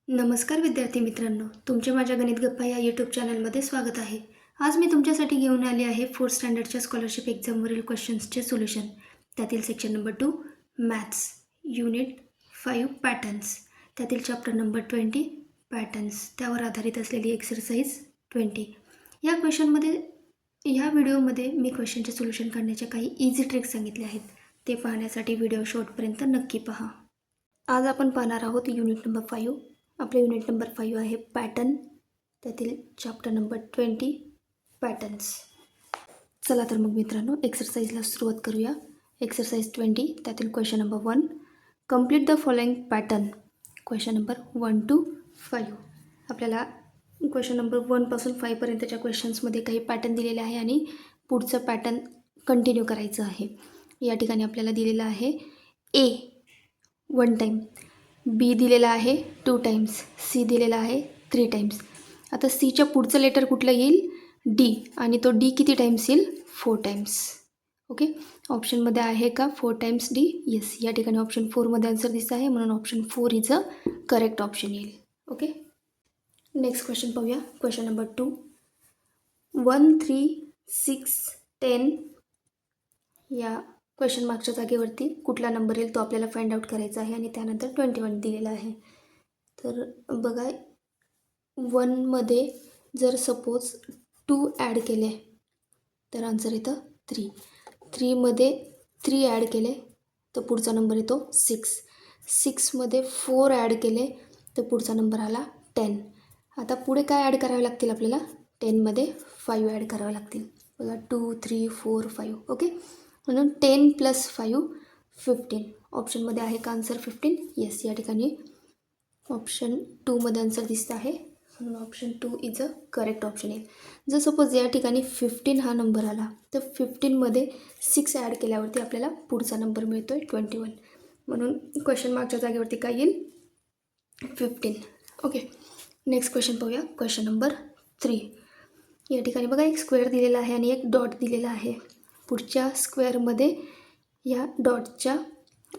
नमस्कार विद्यार्थी मित्रांनो, तुमचे माझ्या गणित गप्पा या यूट्यूब चॅनलमध्ये स्वागत आहे. आज मी तुमच्यासाठी घेऊन आले आहे 4th स्टँडर्डच्या स्कॉलरशिप एक्झामवरील क्वेश्चन्सचे सोल्युशन. त्यातील section number 2 maths, unit 5 patterns, त्यातील चॅप्टर नंबर 20 पॅटर्न्स, त्यावर आधारित असलेली एक्सरसाइज 20. या व्हिडिओमध्ये मी क्वेश्चनचे सोल्युशन काढण्याच्या काही इझी ट्रिक्स सांगितले आहेत. ते पाहण्यासाठी व्हिडिओ शेवटपर्यंत नक्की पहा. आज आपण पाहणार आहोत युनिट नंबर 5. आपले युनिट नंबर 5 आहे पॅटर्न, त्यातील चॅप्टर नंबर 20 पॅटर्न्स. चला तर मग मित्रांनो एक्सरसाइजला सुरुवात करूया. एक्सरसाइज 20, त्यातील question number 1, complete the following pattern. Question number 1 to 5. आपल्याला क्वेश्चन नंबर 1 पासून 5 पर्यंतच्या क्वेश्चन्समध्ये काही पॅटर्न दिलेले आहे आणि पुढचं पॅटर्न कंटिन्यू करायचं आहे. या ठिकाणी आपल्याला दिलेलं आहे ए 1 टाईम, बी दिलेला आहे 2 टाइम्स, सी दिलेला आहे 3 टाइम्स. आता सीच्या पुढचं लेटर कुठलं येईल? डी, आणि तो डी किती टाइम्स येईल? 4 टाइम्स. ओके, ऑप्शनमध्ये आहे का 4 टाइम्स डी? येस, या ठिकाणी ऑप्शन 4मध्ये आन्सर दिसत आहे, म्हणून option 4 is a correct option येईल. ओके, नेक्स्ट क्वेश्चन पाहूया. क्वेश्चन नंबर 2, 1, 3, 6, 10 या क्वेश्चन मार्कच्या जागेवरती कुठला नंबर येईल तो आपल्याला फाइंड आउट करायचा आहे, आणि त्यानंतर 21 दिलेला आहे. तर बघा, 1मध्ये जर सपोज 2 ॲड केले तर आन्सर येतं 3. 3मध्ये 3 ॲड केले तर पुढचा नंबर येतो 6. 6मध्ये 4 ॲड केले तर पुढचा नंबर आला 10. आता पुढे काय ॲड करावे लागतील आपल्याला? 10मध्ये 5 ॲड करावे लागतील. बघा, 2, 3, 4, 5. ओके, म्हणून 10 + 5 15. ऑप्शनमध्ये आहे का आन्सर 15? येस, या ठिकाणी ऑप्शन 2मध्ये आन्सर दिसत आहे, म्हणून option 2 is a correct option येईल. जर सपोज या ठिकाणी 15 हा नंबर आला तर 15मध्ये 6 ॲड केल्यावरती आपल्याला पुढचा नंबर मिळतो आहे 21, म्हणून क्वेश्चन मार्कच्या जागेवरती काय येईल? 15. ओके, नेक्स्ट क्वेश्चन पाहूया. Question number 3. या ठिकाणी बघा, एक स्क्वेअर दिलेला आहे आणि एक डॉट दिलेला आहे. पुढच्या स्क्वेअरमध्ये या डॉटच्या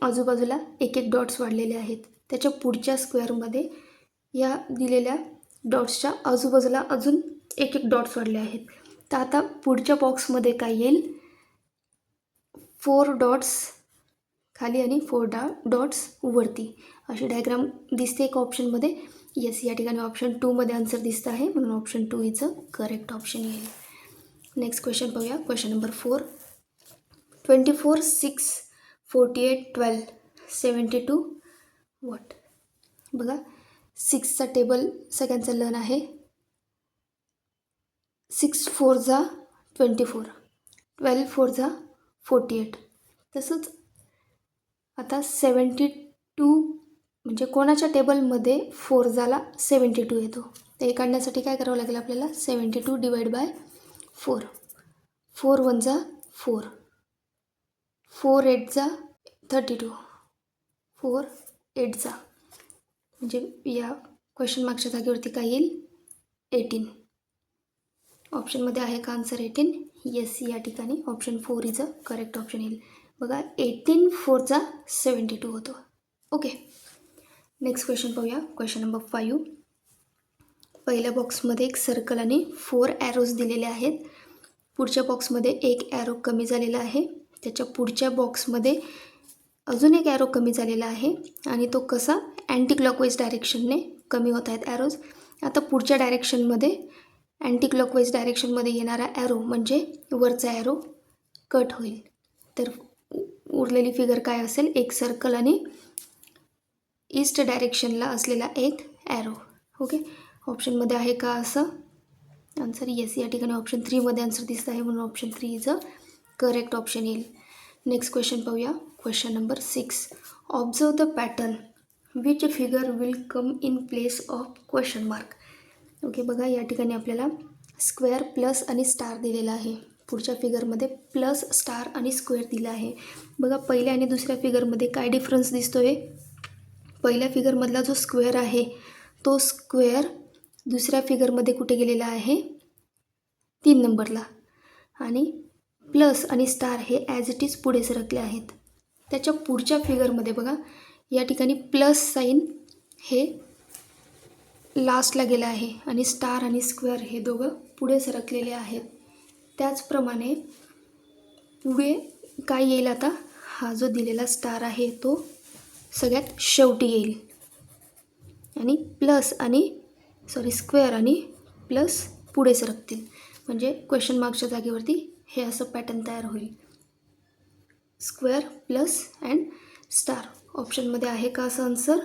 आजूबाजूला एक एक डॉट्स वाढलेले आहेत. त्याच्या पुढच्या स्क्वेअरमध्ये या दिलेल्या डॉट्सच्या आजूबाजूला अजून एक एक डॉट्स वाढले आहेत. तर आता पुढच्या बॉक्समध्ये काय येईल? 4 डॉट्स खाली आणि 4 डॉट्स वरती, अशी डायग्राम दिसते एक ऑप्शनमध्ये. येस, या ठिकाणी ऑप्शन 2मध्ये आन्सर दिसत आहे, म्हणून option 2 is a correct option येईल. नेक्स्ट क्वेश्चन पाहूया. Question number 4, 24, 6, 48, 12, 72 what. बघा, 6चा टेबल सगळ्यांचा लन आहे. 6 4 जा 24, 12 4 जा 48. तसंच आता 72 म्हणजे कोणाच्या टेबलमध्ये 4 जाला 72 येतो? तर हे काढण्यासाठी काय करावं लागेल आपल्याला? 72 डिवाइड बाय 4. 4 1 जा 4, 4 8 जा 32, 4 8 जा, म्हणजे या क्वेश्चन मार्कच्या जागेवरती काय येईल? 18. ऑप्शनमध्ये आहे का आन्सर 18? येस, या ठिकाणी option 4 is a correct option येईल. बघा, 18 4 जा 72 होतो. ओके, नेक्स्ट क्वेश्चन पाहूया. Question number 5. पहिल्या बॉक्समध्ये एक सर्कल आणि 4 ॲरोज दिलेले आहेत. पुढच्या बॉक्समध्ये एक ॲरो कमी झालेला आहे. त्याच्या पुढच्या बॉक्समध्ये अजून एक ॲरो कमी झालेला आहे, आणि तो कसा? अँटी क्लॉकवाईज डायरेक्शनने कमी होत आहेत ॲरोज. आता पुढच्या डायरेक्शनमध्ये अँटी क्लॉकवाईज डायरेक्शनमध्ये येणारा ॲरो म्हणजे वरचा ॲरो कट होईल. तर उरलेली फिगर काय असेल? एक सर्कल आणि ईस्ट डायरेक्शनला असलेला एक ॲरो. ओके, ऑप्शनमध्ये आहे का असं आन्सर? येस, या ठिकाणी ऑप्शन 3मध्ये आन्सर दिसत आहे, म्हणून option 3 is a correct option येईल. नेक्स्ट क्वेश्चन पाहूया. Question number 6, observe the pattern which figure will come in place of question mark. Okay, बघा, या ठिकाणी आपल्याला स्क्वेअर प्लस आणि स्टार दिलेला आहे. पुढच्या फिगरमध्ये प्लस स्टार आणि स्क्वेअर दिला आहे. बघा, पहिल्या आणि दुसऱ्या फिगरमध्ये काय डिफरन्स दिसतो आहे? पहिल्या फिगरमधला जो स्क्वेअर आहे तो स्क्वेअर दुसऱ्या फिगरमध्ये कुठे गेलेला आहे? 3 नंबरला, आणि प्लस आणि स्टार हे ॲज इट इज पुढे सरकले आहेत. त्याच्या पुढच्या फिगरमध्ये बघा, या ठिकाणी प्लस साईन हे लास्टला गेला आहे आणि स्टार आणि स्क्वेअर हे दोघं पुढे सरकलेले आहेत. त्याचप्रमाणे पुढे काय येईल आता, हा जो दिलेला स्टार आहे तो सगळ्यात शेवटी येईल आणि प्लस आणि स्क्वेअर आणि प्लस पुढे सरकतील. म्हणजे क्वेश्चन मार्कच्या जागेवरती हे असं पॅटर्न तयार होईल. Square plus and star. ऑप्शनमध्ये आहे का असं आन्सर?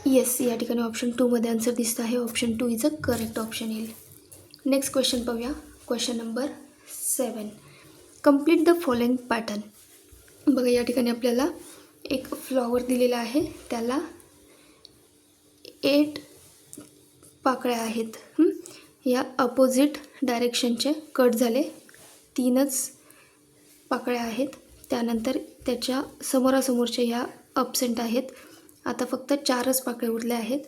येस, या ठिकाणी ऑप्शन 2मध्ये आन्सर दिसतं आहे. Option 2 is a correct option येईल. नेक्स्ट क्वेश्चन पाहूया. Question number 7. Complete the following pattern. बघा या ठिकाणी आपल्याला एक फ्लॉवर दिलेला आहे, त्याला 8 पाकळ्या आहेत. या अपोजिट डायरेक्शनचे कट झाले 3च पाकळ्या आहेत. त्यानंतर त्याच्या समोरासमोरच्या ह्या अबसेंट आहेत. आता फक्त 4च पाकळ्या उरल्या आहेत.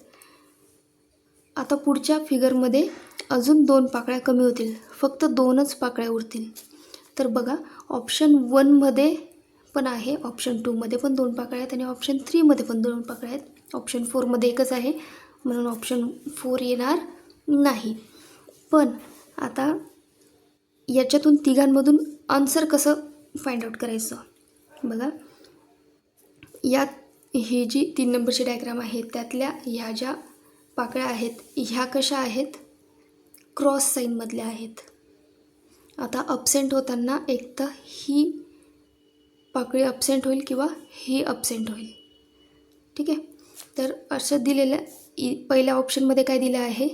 आता पुढच्या फिगरमध्ये अजून 2 पाकळ्या कमी होतील, फक्त 2च पाकळ्या उरतील. तर बघा ऑप्शन 1मध्ये पण आहे, ऑप्शन 2मध्ये पण 2 पाकळ्या आहेत आणि ऑप्शन 3मध्ये पण 2 पाकळ्या आहेत. ऑप्शन 4मध्ये एकच आहे म्हणून ऑप्शन 4 येणार नाही. पण आता याच्यातून तिघांमधून आन्सर कसं फाइंड आउट करायचं? बघा यात ही जी 3 नंबरची डायग्राम आहे त्यातल्या ह्या ज्या पाकळ्या आहेत ह्या कशा आहेत? क्रॉस साईनमधल्या आहेत. आता अपसेंट होताना एक तर ही पाकळी अपसेंट होईल किंवा ही अपसेंट होईल. ठीक आहे, तर असं दिलेलं पहिल्या ऑप्शनमध्ये काय दिलं आहे?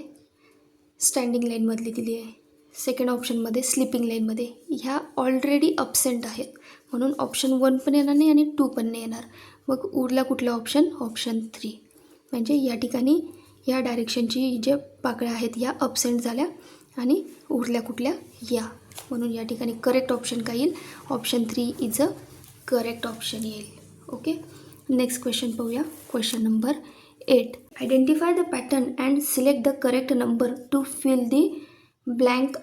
स्टँडिंग लाईनमधली दिली आहे. सेकंड ऑप्शनमध्ये स्लिपिंग लाईनमध्ये. ह्या ऑलरेडी अपसेंट आहेत म्हणून ऑप्शन 1 पण येणार नाही आणि 2 पण नाही येणार. मग उरला कुठला ऑप्शन? ऑप्शन 3. म्हणजे या ठिकाणी या डायरेक्शनची ज्या पाकळ्या आहेत ह्या अपसेंट झाल्या आणि उरल्या कुठल्या? या. म्हणून या ठिकाणी करेक्ट ऑप्शन काय येईल? Option 3 is a correct option येईल. ओके, नेक्स्ट क्वेश्चन पाहूया. Question number 8. Identify the pattern and select the correct number to fill the blank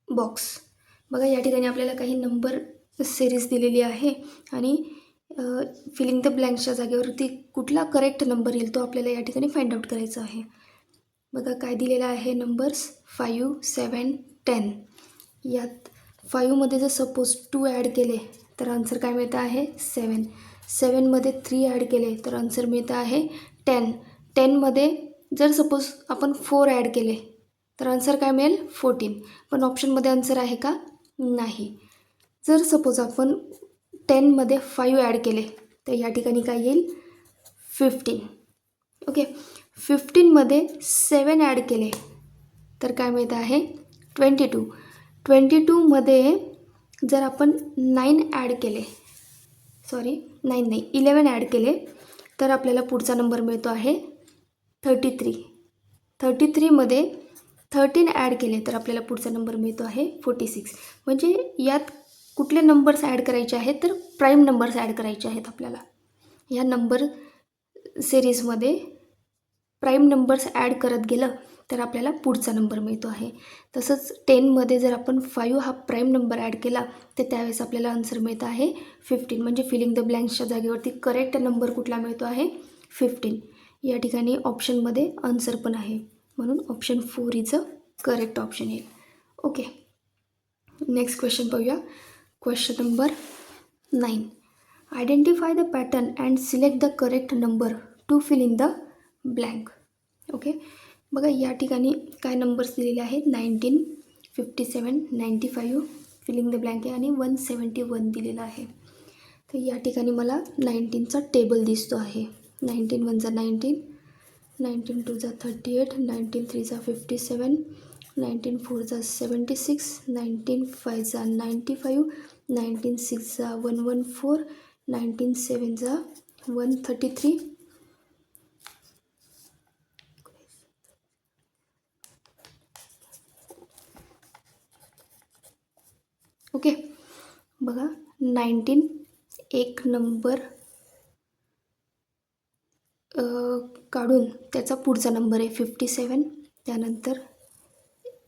box. बघा या ठिकाणी आपल्याला काही नंबर सिरीज दिलेली आहे आणि फिलिंग द ब्लँक्सच्या जागेवरती कुठला करेक्ट नंबर येईल तो आपल्याला या ठिकाणी फाइंड आउट करायचा आहे. बघा काय दिलेलं आहे नंबर्स 5, 7, 10. यात 5मध्ये जर सपोज 2 ॲड केले तर आन्सर काय मिळतं आहे? 7. 7मध्ये 3 ॲड केले तर आन्सर मिळतं आहे 10. 10मध्ये जर सपोज आपण 4 ॲड केले तर आन्सर काय मिळेल? 14. पण ऑप्शनमध्ये आन्सर आहे का? नाही. जर सपोज आपण 10मध्ये 5 ॲड केले तर या ठिकाणी काय येईल? 15. ओके, 15मध्ये 7 ॲड केले तर काय मिळतं आहे? 22. 22मध्ये जर आपण 9 ॲड केले 11 ॲड केले तर आपल्याला पुढचा नंबर मिळतो आहे 33. 33मध्ये 13 ॲड केले तर आपल्याला पुढचा नंबर मिळतो आहे 46. म्हणजे यात कुठले नंबर्स ॲड करायचे आहेत? तर प्राईम नंबर्स ॲड करायचे आहेत आपल्याला. या नंबर सिरीजमध्ये प्राईम नंबर्स ॲड करत गेलं तर आपल्याला पुढचा नंबर मिळतो आहे. तसंच 10मध्ये जर आपण 5 हा प्राईम नंबर ॲड केला तर त्यावेळेस आपल्याला आन्सर मिळतं आहे 15. म्हणजे फिलिंग द ब्लँक्सच्या जागेवरती करेक्ट नंबर कुठला मिळतो आहे? 15. या ठिकाणी ऑप्शनमध्ये आन्सर पण आहे म्हणून option 4 is a correct option येईल. ओके, नेक्स्ट क्वेश्चन पाहूया. Question number 9. Identify the pattern and select the correct number to fill in the blank. Okay, बघा या ठिकाणी काय नंबर्स दिलेले आहेत? 19, 57, 95 फिलिंग द ब्लँक आहे आणि 171 दिलेला आहे. तर या ठिकाणी मला 19चा टेबल दिसतो आहे. 19 1 जा 19, 19 2 जा 38, 19 3 जा 57, 19 4 जा 76, 19 5 जा 95, 19 6 जा 114, 19 7 जा 133. ओके, बघा 19 एक नंबर काढून त्याचा पुढचा नंबर आहे 57. त्यानंतर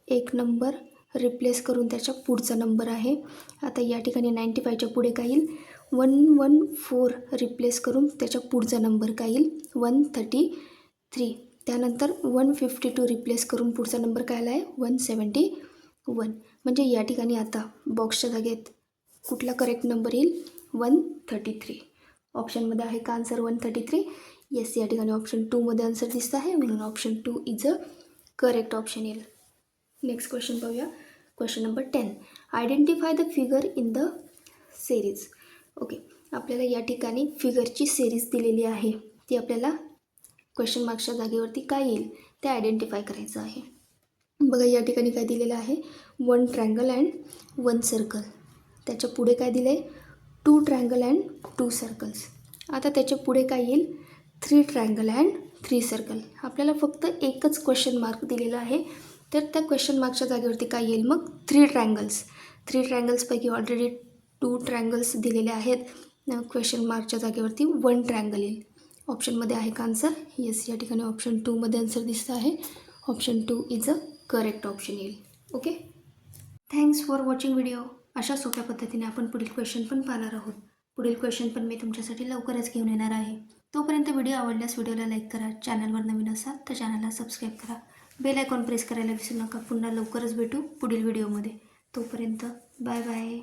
एक नंबर रिप्लेस करून त्याच्या पुढचा नंबर आहे. आता या ठिकाणी 95च्या पुढे काय येईल? 114 रिप्लेस करून त्याच्या पुढचा नंबर काय येईल? 133. त्यानंतर 152 रिप्लेस करून पुढचा नंबर काय आला आहे 171. म्हणजे या ठिकाणी आता बॉक्सच्या जागेत कुठला करेक्ट नंबर येईल 133. ऑप्शनमध्ये आहे का आन्सर 133? येस, या ठिकाणी ऑप्शन 2मध्ये आन्सर दिसत आहे, म्हणून option 2 is a correct option येईल. नेक्स्ट क्वेश्चन पाहूया. Question number 10. Identify the figure in the series. Okay, आपल्याला या ठिकाणी फिगरची सिरीज दिलेली आहे, ती आपल्याला क्वेश्चन मार्क्सच्या जागेवरती काय येईल ते आयडेंटिफाय करायचं आहे. बघा या ठिकाणी काय दिलेलं आहे 1 ट्रायंगल अँड 1 सर्कल. त्याच्या पुढे काय दिलं आहे 2 ट्रायंगल अँड 2 सर्कल्स. आता त्याच्या पुढे काय येईल 3 ट्रायंगल अँड 3 सर्कल. आपल्याला फक्त एकच क्वेश्चन मार्क दिलेला आहे, तर त्या क्वेश्चन मार्कच्या जागेवरती काय येईल मग 3 ट्रायंगल्स. 3 ट्रायंगल्सपैकी ऑलरेडी 2 ट्रायंगल्स दिलेले आहेत, क्वेश्चन मार्कच्या जागेवरती 1 ट्रायंगल येईल. ऑप्शनमध्ये आहे का आन्सर? येस, या ठिकाणी ऑप्शन 2मध्ये आन्सर दिसतं आहे. Option 2 is a correct option येईल. Okay, thanks for watching video. अशा सोप्या पद्धतीने आपण पुढील क्वेश्चन पण पाहणार आहोत. पुढील क्वेश्चन पण मी तुमच्यासाठी लवकरच घेऊन येणार आहे. तोपर्यंत व्हिडिओ आवडल्यास व्हिडिओला लाईक करा, चॅनलवर नवीन असाल तर चॅनलला सबस्क्राईब करा, बेल आयकॉन प्रेस करायला विसरू नका. पुन्हा लवकरच भेटू पुढील व्हिडिओमध्ये. तोपर्यंत बाय बाय.